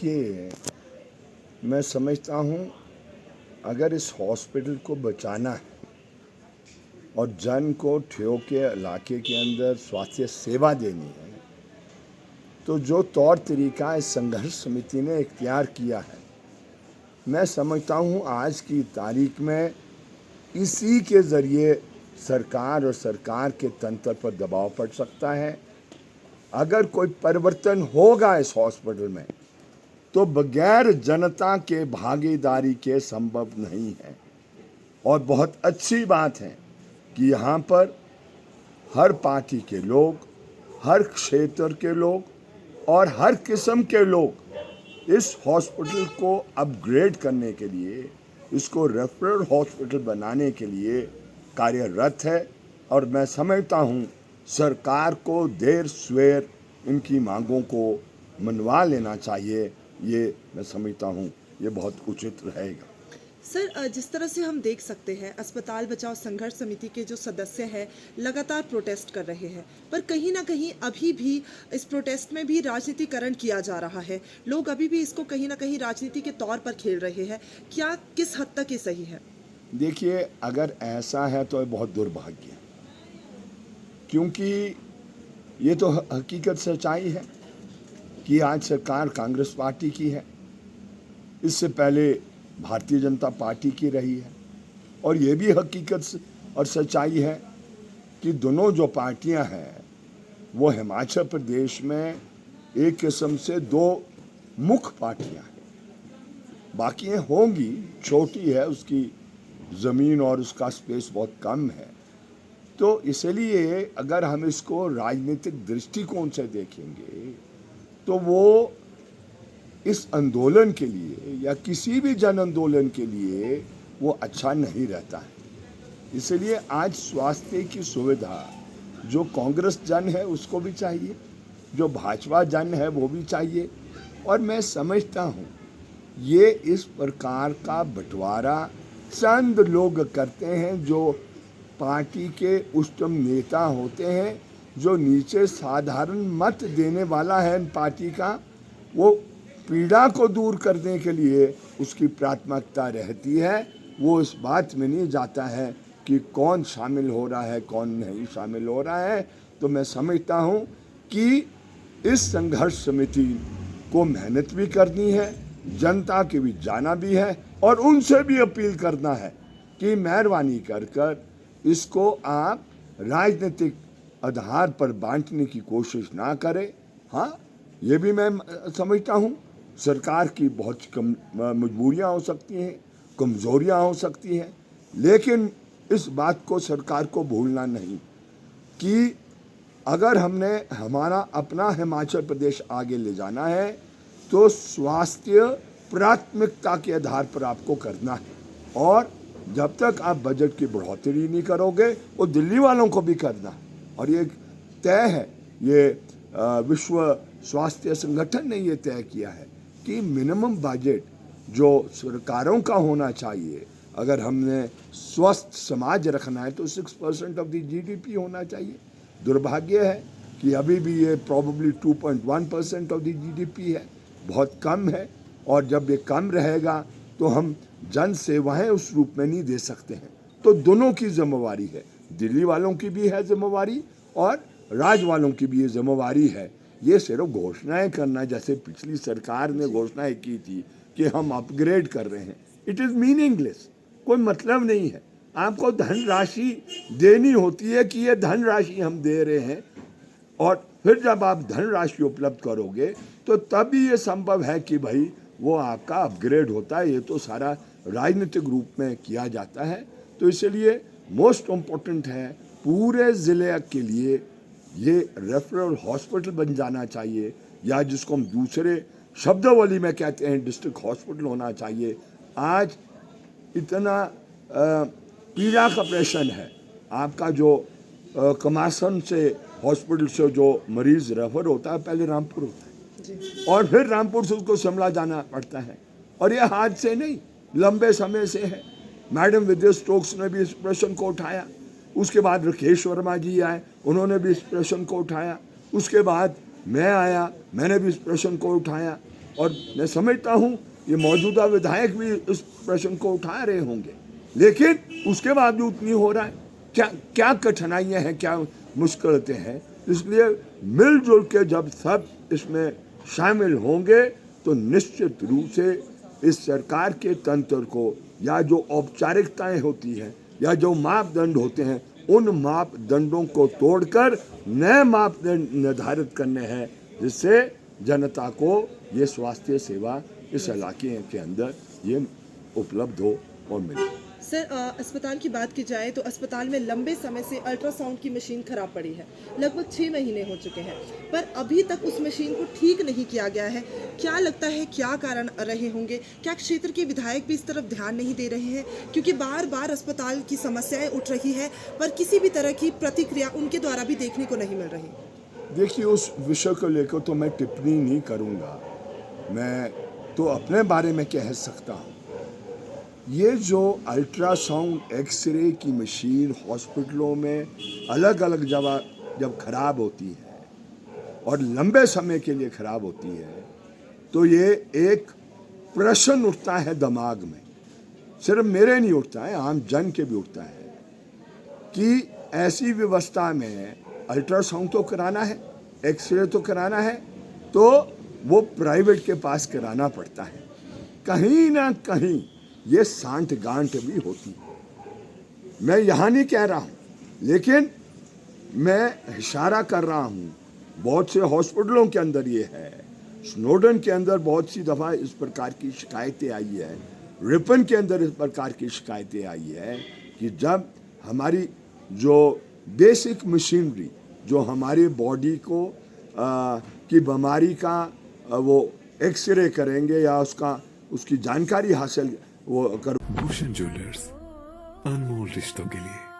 देखिए, मैं समझता हूँ अगर इस हॉस्पिटल को बचाना है और जन को ठियो के इलाके के अंदर स्वास्थ्य सेवा देनी है, तो जो तौर तरीका इस संघर्ष समिति ने इख्तियार किया है, मैं समझता हूँ आज की तारीख में इसी के ज़रिए सरकार और सरकार के तंत्र पर दबाव पड़ सकता है। अगर कोई परिवर्तन होगा इस हॉस्पिटल में तो बगैर जनता के भागीदारी के संभव नहीं है। और बहुत अच्छी बात है कि यहाँ पर हर पार्टी के लोग, हर क्षेत्र के लोग और हर किस्म के लोग इस हॉस्पिटल को अपग्रेड करने के लिए, इसको रेफरल हॉस्पिटल बनाने के लिए कार्यरत है। और मैं समझता हूँ सरकार को देर सवेर इनकी मांगों को मनवा लेना चाहिए। ये मैं समझता हूँ ये बहुत उचित रहेगा। सर, जिस तरह से हम देख सकते हैं, अस्पताल बचाओ संघर्ष समिति के जो सदस्य हैं लगातार प्रोटेस्ट कर रहे हैं, पर कहीं ना कहीं अभी भी इस प्रोटेस्ट में भी राजनीतिकरण किया जा रहा है। लोग अभी भी इसको कहीं ना कहीं राजनीति के तौर पर खेल रहे हैं। क्या किस हद तक ये सही है? देखिए, अगर ऐसा है तो ये बहुत दुर्भाग्य है, क्योंकि ये तो हकीकत सच्चाई है कि आज सरकार कांग्रेस पार्टी की है, इससे पहले भारतीय जनता पार्टी की रही है। और ये भी हकीकत और सच्चाई है कि दोनों जो पार्टियां हैं वो हिमाचल प्रदेश में एक किस्म से दो मुख्य पार्टियां हैं। बाकी होंगी, छोटी है, उसकी ज़मीन और उसका स्पेस बहुत कम है। तो इसलिए अगर हम इसको राजनीतिक दृष्टिकोण से देखेंगे तो वो इस आंदोलन के लिए या किसी भी जन आंदोलन के लिए वो अच्छा नहीं रहता है। इसलिए आज स्वास्थ्य की सुविधा जो कांग्रेस जन है उसको भी चाहिए, जो भाजपा जन है वो भी चाहिए। और मैं समझता हूँ ये इस प्रकार का बंटवारा चंद लोग करते हैं जो पार्टी के उच्चतम नेता होते हैं, जो नीचे साधारण मत देने वाला है पार्टी का, वो पीड़ा को दूर करने के लिए उसकी प्राथमिकता रहती है। वो इस बात में नहीं जाता है कि कौन शामिल हो रहा है कौन नहीं शामिल हो रहा है। तो मैं समझता हूँ कि इस संघर्ष समिति को मेहनत भी करनी है, जनता के भी जाना भी है और उनसे भी अपील करना है कि मेहरबानी कर इसको आप राजनीतिक आधार पर बांटने की कोशिश ना करें। हाँ, ये भी मैं समझता हूँ सरकार की बहुत मजबूरियाँ हो सकती हैं, कमज़ोरियाँ हो सकती हैं, लेकिन इस बात को सरकार को भूलना नहीं कि अगर हमने हमारा अपना हिमाचल प्रदेश आगे ले जाना है तो स्वास्थ्य प्राथमिकता के आधार पर आपको करना है। और जब तक आप बजट की बढ़ोतरी नहीं करोगे वो दिल्ली वालों को भी करना है। और ये तय है, ये विश्व स्वास्थ्य संगठन ने ये तय किया है कि मिनिमम बजट जो सरकारों का होना चाहिए, अगर हमने स्वस्थ समाज रखना है तो 6% ऑफ द GDP होना चाहिए। दुर्भाग्य है कि अभी भी ये प्रॉबेबली 2.1% ऑफ द GDP है, बहुत कम है। और जब ये कम रहेगा तो हम जन सेवाएं उस रूप में नहीं दे सकते हैं। तो दोनों की जिम्मेवारी है, दिल्ली वालों की भी है जिम्मेवारी और राज्य वालों की भी ये जिम्मेवारी है। ये सिर्फ घोषणाएं करना, जैसे पिछली सरकार ने घोषणाएं की थी कि हम अपग्रेड कर रहे हैं, इट इज़ मीनिंगलेस, कोई मतलब नहीं है। आपको धनराशि देनी होती है कि ये धनराशि हम दे रहे हैं, और फिर जब आप धनराशि उपलब्ध करोगे तो तभी ये संभव है कि भाई वो आपका अपग्रेड होता है। ये तो सारा राजनीतिक रूप में किया जाता है। तो इसलिए मोस्ट इम्पोर्टेंट है पूरे ज़िले के लिए ये रेफरल हॉस्पिटल बन जाना चाहिए, या जिसको हम दूसरे शब्दावली में कहते हैं डिस्ट्रिक्ट हॉस्पिटल होना चाहिए। आज इतना पीड़ा का प्रेशर है, आपका जो कमासन से हॉस्पिटल से जो मरीज़ रेफर होता है पहले रामपुर होता है और फिर रामपुर से उसको शिमला जाना पड़ता है। और ये आज से नहीं, लंबे समय से है। मैडम विद्या स्टोक्स ने भी इस प्रश्न को उठाया, उसके बाद राकेश वर्मा जी आए, उन्होंने भी इस प्रश्न को उठाया, उसके बाद मैं आया, मैंने भी इस प्रश्न को उठाया। और मैं समझता हूँ ये मौजूदा विधायक भी इस प्रश्न को उठा रहे होंगे, लेकिन उसके बावजूद नहीं हो रहा है। क्या क्या कठिनाइयाँ हैं, क्या मुश्किलें हैं। इसलिए मिलजुल के जब सब इसमें शामिल होंगे तो निश्चित रूप से इस सरकार के तंत्र को, या जो औपचारिकताएं होती हैं या जो मापदंड होते हैं, उन मापदंडों को तोड़कर नए मापदंड निर्धारित करने हैं, जिससे जनता को ये स्वास्थ्य सेवा इस इलाके के अंदर ये उपलब्ध हो और मिले। सर, अस्पताल की बात की जाए तो अस्पताल में लंबे समय से अल्ट्रासाउंड की मशीन खराब पड़ी है। लगभग 6 महीने हो चुके हैं, पर अभी तक उस मशीन को ठीक नहीं किया गया है। क्या लगता है, क्या कारण रहे होंगे? क्या क्षेत्र के विधायक भी इस तरफ ध्यान नहीं दे रहे हैं? क्योंकि बार बार अस्पताल की समस्याएं उठ रही है, पर किसी भी तरह की प्रतिक्रिया उनके द्वारा भी देखने को नहीं मिल रही। देखिए, उस विषय को लेकर तो मैं टिप्पणी नहीं करूँगा। मैं तो अपने बारे में कह सकता हूँ। ये जो अल्ट्रासाउंड एक्सरे की मशीन हॉस्पिटलों में अलग अलग जगह जब खराब होती है और लंबे समय के लिए खराब होती है, तो ये एक प्रश्न उठता है दिमाग में। सिर्फ मेरे नहीं उठता है, आम जन के भी उठता है कि ऐसी व्यवस्था में अल्ट्रासाउंड तो कराना है, एक्सरे तो कराना है, तो वो प्राइवेट के पास कराना पड़ता है। कहीं ना कहीं ये सांठ गांठ भी होती है। मैं यहाँ नहीं कह रहा हूँ, लेकिन मैं इशारा कर रहा हूँ। बहुत से हॉस्पिटलों के अंदर ये है, स्नोडन के अंदर बहुत सी दफ़ा इस प्रकार की शिकायतें आई है, रिपन के अंदर इस प्रकार की शिकायतें आई है कि जब हमारी जो बेसिक मशीनरी जो हमारी बॉडी को की बीमारी का वो एक्सरे करेंगे या उसकी जानकारी हासिल वो कर। भूषण ज्वेलर्स, अनमोल रिश्तों के लिए।